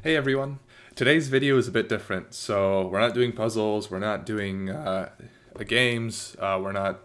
Hey everyone! Today's video is a bit different. So we're not doing puzzles, we're not doing games, we're not,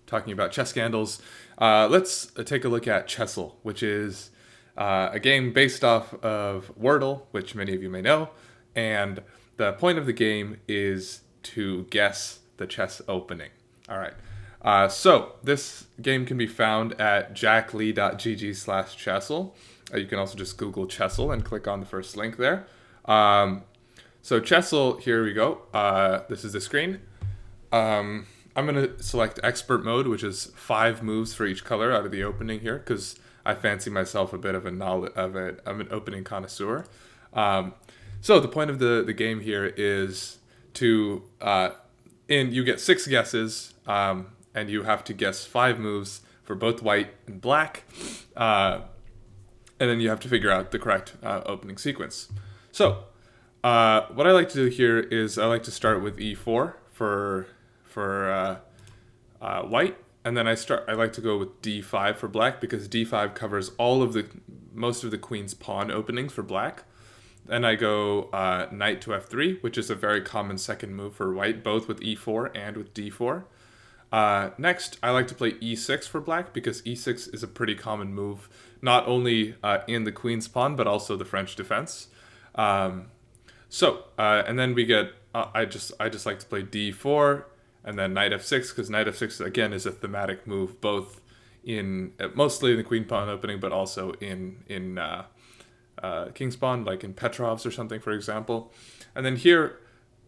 talking about chess scandals. Let's take a look at Chessle, which is a game based off of Wordle, which many of you may know. And the point of the game is to guess the chess opening. All right. So this game can be found at jacklee.gg/Chessle. You can also just Google Chessle and click on the first link there. So Chessle, here we go. This is the screen. I'm going to select expert mode, which is 5 moves for each color out of the opening here, because I fancy myself a bit of an opening connoisseur. So the point of the game here is to you get 6 guesses, and you have to guess 5 moves for both white and black. And then you have to figure out the correct opening sequence. So, what I like to do here is I like to start with e4 for white, and then I like to go with d5 for black because d5 covers most of the queen's pawn openings for black. Then I go knight to f3, which is a very common second move for white, both with e4 and with d4. Next, I like to play e6 for black because e6 is a pretty common move, not only in the queen's pawn, but also the French defense. And then we get, I just like to play d4, and then knight f6, because knight f6, again, is a thematic move, both mostly in the queen pawn opening, but also in king's pawn, like in Petrov's or something, for example. And then here,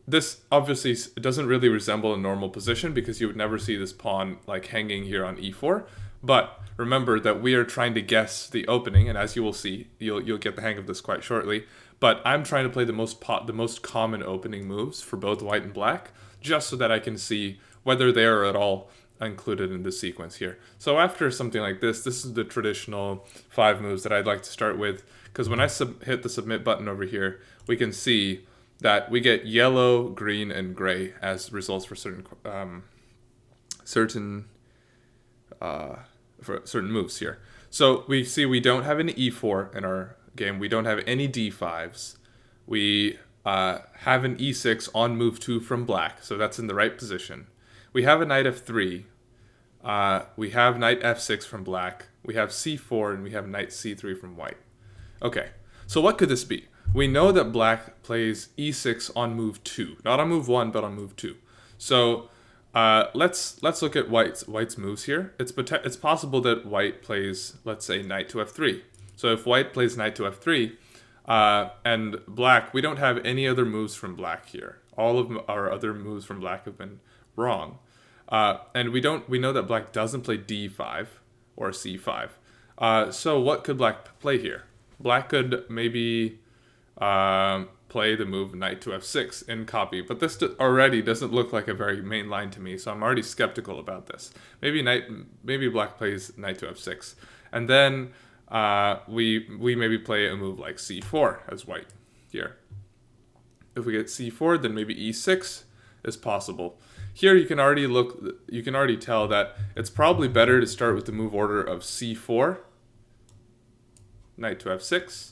this obviously doesn't really resemble a normal position because you would never see this pawn like hanging here on e4. But remember that we are trying to guess the opening, and as you will see, you'll get the hang of this quite shortly. But I'm trying to play the most common opening moves for both white and black, just so that I can see whether they are at all included in the sequence here. So after something like this is the traditional 5 moves that I'd like to start with, because when I hit the submit button over here, we can see that we get yellow, green, and gray as results for certain moves here. So we see we don't have any e4 in our game. We don't have any d5s. We have an e6 on move 2 from black, so that's in the right position. We have a knight f3. We have knight f6 from black. We have c4, and we have knight c3 from white. Okay, so what could this be? We know that black plays e6 on move 2, not on move 1, but on move 2. So let's look at white's moves here. It's possible that white plays, let's say, knight to f3. So if white plays knight to f3, and black, we don't have any other moves from black here. All of our other moves from black have been wrong, and we know that black doesn't play d5 or c5. So what could black play here? Black could maybe play the move knight to f6 in copy, but this already doesn't look like a very main line to me, so I'm already skeptical about this. Maybe black plays knight to f6, and then we maybe play a move like c4 as white here. If we get c4, then maybe e6 is possible. Here you can already tell that it's probably better to start with the move order of c4, knight to f6.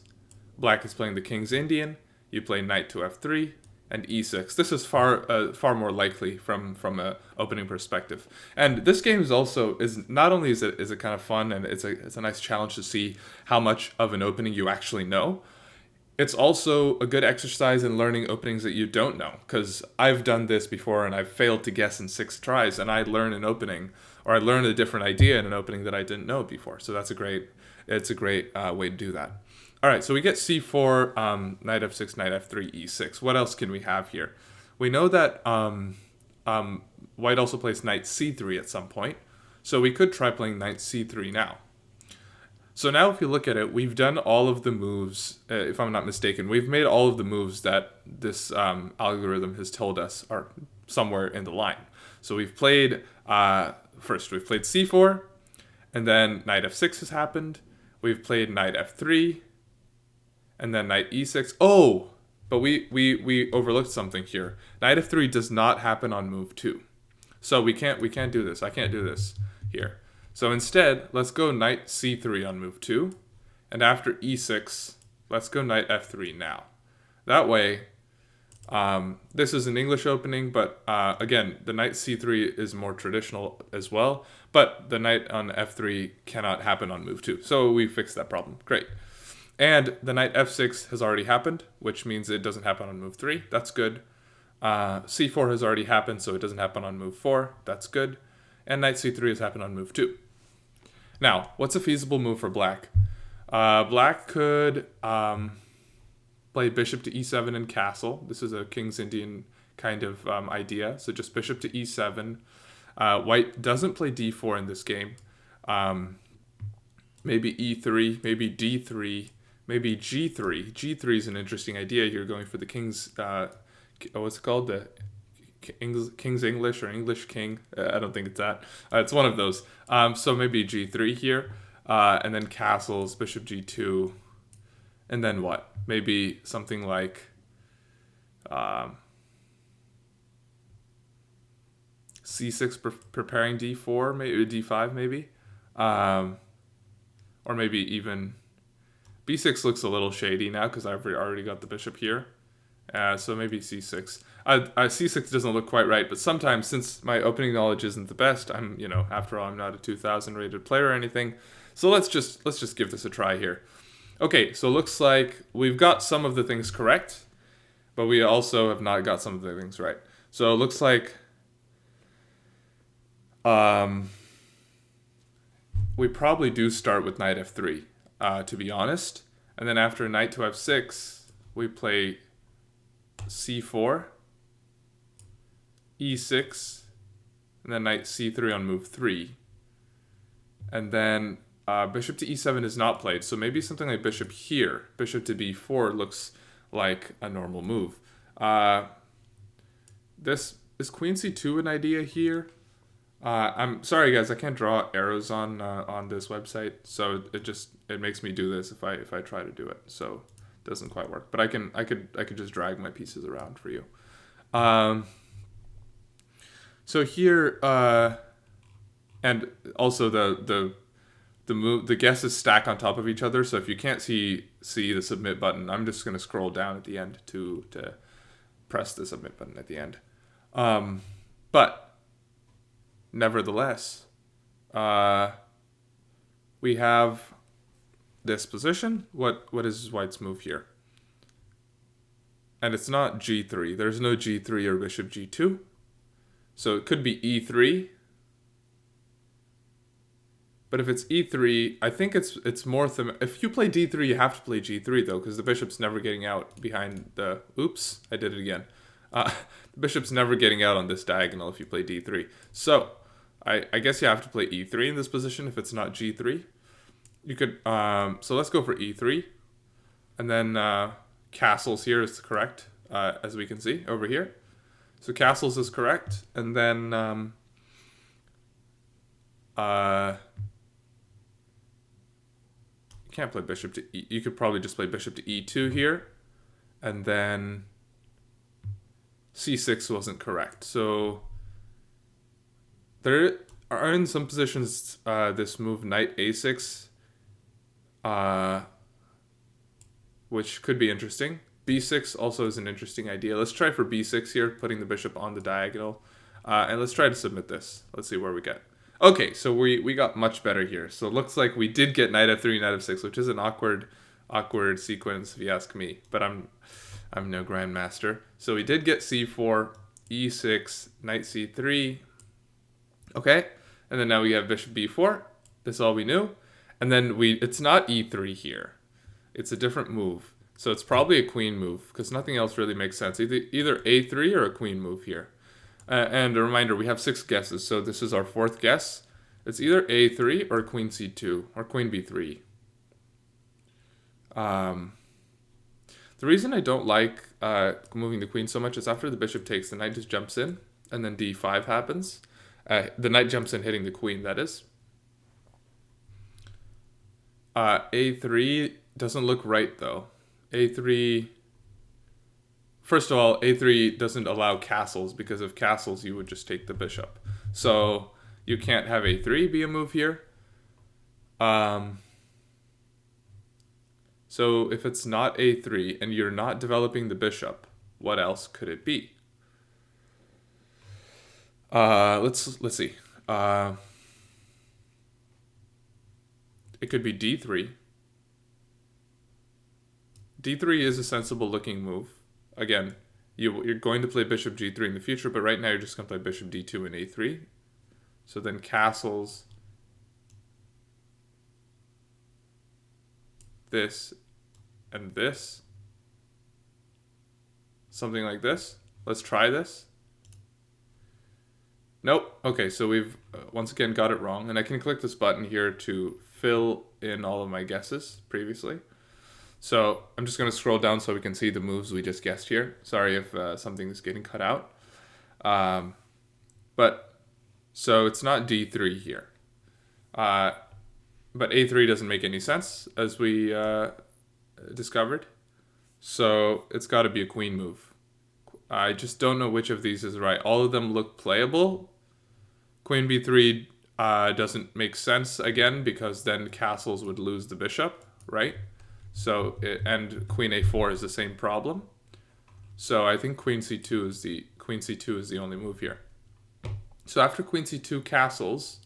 Black is playing the King's Indian. You play knight to f3 and e6. This is far more likely from a opening perspective. And this game is not only is it kind of fun, and it's a nice challenge to see how much of an opening you actually know. It's also a good exercise in learning openings that you don't know, because I've done this before and I've failed to guess in 6 tries, and I learn an opening, or I learn a different idea in an opening that I didn't know before. So it's a great way to do that. All right, so we get c4, knight f6, knight f3, e6. What else can we have here? We know that white also plays knight c3 at some point, so we could try playing knight c3 now. So now if you look at it, we've done all of the moves, if I'm not mistaken. We've made all of the moves that this algorithm has told us are somewhere in the line. So we've played, first we've played c4, and then knight f6 has happened. We've played knight f3, and then knight e6. Oh, but we overlooked something here. Knight f3 does not happen on move 2. So we can't do this. I can't do this here. So instead, let's go knight c3 on move 2. And after e6, Let's go knight f3 now. That way, this is an English opening, but again, the knight c3 is more traditional as well, but the knight on f3 cannot happen on move 2. So we fixed that problem. Great. And the knight f6 has already happened, which means it doesn't happen on move 3. That's good. c4 has already happened, so it doesn't happen on move 4. That's good. And knight c3 has happened on move 2. Now, what's a feasible move for black? Black could play bishop to e7 and castle. This is a King's Indian kind of idea. So just bishop to e7. White doesn't play d4 in this game. Maybe e3, maybe d3, maybe g3. G3 is an interesting idea here, going for the king's, what's it called? The King's English or English King. I don't think it's that. It's one of those. So maybe g3 here. And then castles, bishop g2. And then what? Maybe something like c6 preparing d4, maybe d5 maybe. Or maybe even b6 looks a little shady now because I've already got the bishop here. So maybe c6. C6 doesn't look quite right, but sometimes, since my opening knowledge isn't the best, after all, I'm not a 2000 rated player or anything. So let's just give this a try here. Okay, so it looks like we've got some of the things correct, but we also have not got some of the things right. So it looks like we probably do start with knight f3, to be honest. And then after knight to f6, we play c4, e6, and then knight c3 on move 3. And then bishop to e7 is not played, so maybe something like bishop here. Bishop to b4 looks like a normal move. This is queen c2 an idea here? I'm sorry guys, I can't draw arrows on this website, so it makes me do this if I try to do it. So it doesn't quite work, but I could just drag my pieces around for you. So here, and also the guesses stack on top of each other. So if you can't see the submit button, I'm just going to scroll down at the end to press the submit button at the end. But nevertheless, we have this position. What is white's move here? And it's not g3. There's no g3 or bishop g2. So it could be e3. But if it's e3, I think it's more if you play d3, you have to play g3 though, because the bishop's never getting out behind the. Oops, I did it again. The bishop's never getting out on this diagonal if you play d3. So I guess you have to play e3 in this position if it's not g3. You could. So let's go for e3, and then castles here is correct, as we can see over here. So castles is correct, and then you can't play bishop to e. You could probably just play bishop to e2 here, and then c6 wasn't correct. So there are in some positions this move knight a6, which could be interesting. b6 also is an interesting idea. Let's try for b6 here, putting the bishop on the diagonal. And let's try to submit this. Let's see where we get. Okay, so we got much better here. So it looks like we did get knight f3, knight f6, which is an awkward sequence if you ask me. But I'm no grandmaster. So we did get c4, e6, knight c3. Okay, and then now we have bishop b4. That's all we knew. And then it's not e3 here. It's a different move. So it's probably a queen move, because nothing else really makes sense. Either a3 or a queen move here. And a reminder, we have 6 guesses, so this is our 4th guess. It's either a3 or queen c2 or queen b3. The reason I don't like moving the queen so much is after the bishop takes, the knight just jumps in, and then d5 happens. The knight jumps in hitting the queen, that is. A3 doesn't look right, though. A3... First of all, a3 doesn't allow castles, because if castles, you would just take the bishop. So you can't have a3 be a move here. So if it's not a3 and you're not developing the bishop, what else could it be? Let's see. It could be d3. d3 is a sensible looking move. Again, you're going to play bishop g3 in the future, but right now you're just going to play bishop d2 and a3. So then castles this and this. Something like this. Let's try this. Nope. Okay, so we've once again got it wrong. And I can click this button here to fill in all of my guesses previously. So I'm just going to scroll down so we can see the moves we just guessed here. Sorry if something is getting cut out. So it's not d3 here. But a3 doesn't make any sense, as we discovered. So it's got to be a queen move. I just don't know which of these is right. All of them look playable. Queen b3 doesn't make sense again, because then castles would lose the bishop, right? So and queen a4 is the same problem. So I think queen c2 is the only move here. So after queen c2 castles,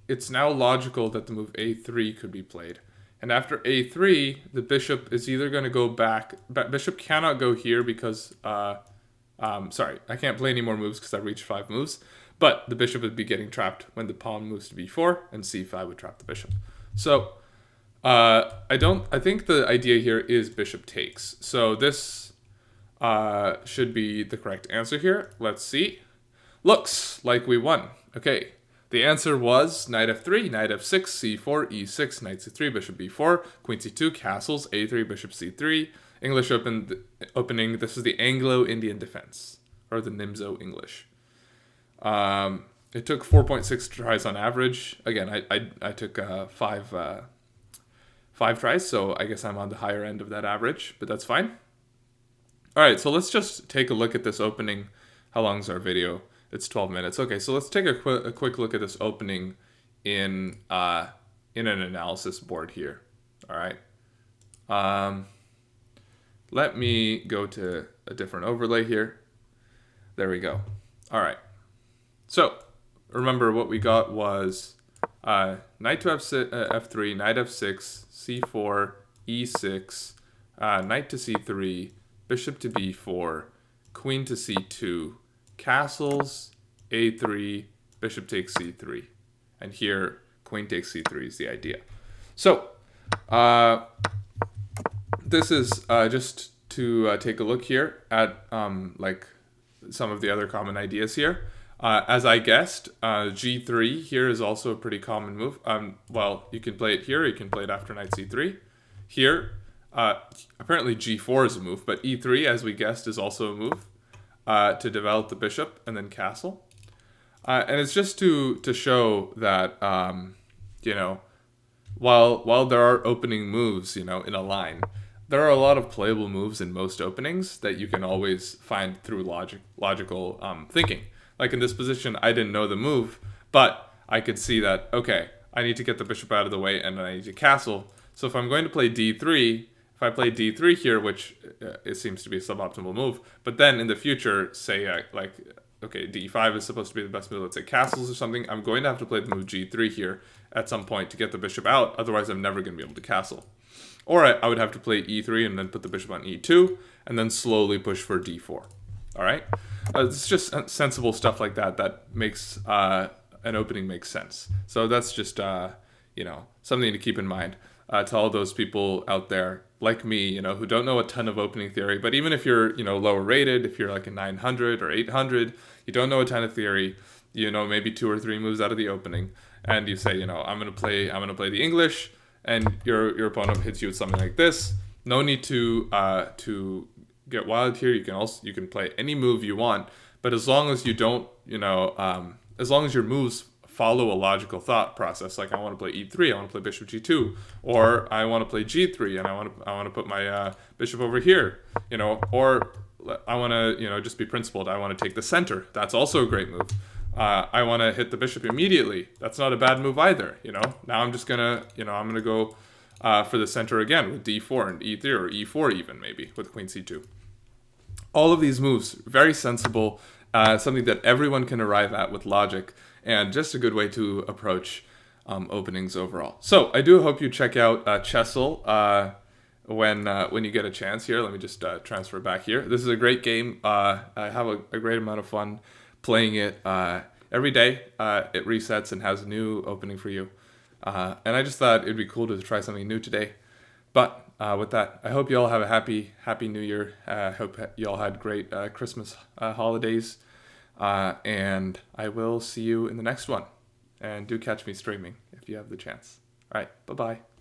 it's now logical that the move a3 could be played. And after a3, the bishop is either going to go back. Bishop cannot go here because, sorry, I can't play any more moves because I reached 5 moves. But the bishop would be getting trapped when the pawn moves to b4, and c5 would trap the bishop. So I think the idea here is bishop takes. So this should be the correct answer here. Let's see. Looks like we won. Okay. The answer was knight f3, knight f6, c4, e6, knight c3, bishop b4, queen c2, castles, a3, bishop c3. English opening. This is the Anglo-Indian defense, or the Nimzo English. It took 4.6 tries on average. Again, I took 5 tries, so I guess I'm on the higher end of that average, but that's fine. All right, so let's just take a look at this opening. How long is our video? It's 12 minutes. Okay, so let's take a quick look at this opening in an analysis board here. All right. Let me go to a different overlay here. There we go. All right. So remember what we got was knight to f3, knight f6, c4, e6, knight to c3, bishop to b4, queen to c2, castles, a3, bishop takes c3. And here, queen takes c3 is the idea. So, this is just to take a look here at like some of the other common ideas here. As I guessed, g3 here is also a pretty common move. Well, you can play it here, or you can play it after knight c3. Here, apparently g4 is a move, but e3, as we guessed, is also a move. To develop the bishop and then castle. And it's just to show that, you know, while there are opening moves, you know, in a line, there are a lot of playable moves in most openings that you can always find through logical thinking. Like in this position, I didn't know the move, but I could see that, okay, I need to get the bishop out of the way and I need to castle. So if I'm going to play d3, if I play d3 here, which it seems to be a suboptimal move, but then in the future, say like, okay, d5 is supposed to be the best move, let's say castles or something, I'm going to have to play the move g3 here at some point to get the bishop out, otherwise I'm never going to be able to castle. Or I would have to play e3 and then put the bishop on e2, and then slowly push for d4. All right? It's just sensible stuff like that that makes an opening make sense. So that's just, you know, something to keep in mind. To all those people out there like me, you know, who don't know a ton of opening theory, but even if you're, you know, lower rated, if you're like a 900 or 800, you don't know a ton of theory, you know, maybe 2 or 3 moves out of the opening, and you say, you know, I'm gonna play the English, and your opponent hits you with something like this. No need to get wild here. You can play any move you want, but as long as you don't, you know, as long as your moves follow a logical thought process, like I want to play e3, I want to play bishop g2, or I want to play g3 and I want to put my bishop over here, you know, or I want to, you know, just be principled. I want to take the center. That's also a great move. I want to hit the bishop immediately. That's not a bad move either, you know. Now I'm just gonna, you know, I'm gonna go for the center again with d4 and e3, or e4 even maybe with queen c2. All of these moves, very sensible, something that everyone can arrive at with logic, and just a good way to approach openings overall. So I do hope you check out Chessle when you get a chance here. Let me just transfer back here. This is a great game. I have a great amount of fun playing it every day. It resets and has a new opening for you. And I just thought it'd be cool to try something new today. But with that, I hope you all have a happy New Year. I hope you all had great Christmas holidays. And I will see you in the next one. And do catch me streaming if you have the chance. All right, bye-bye.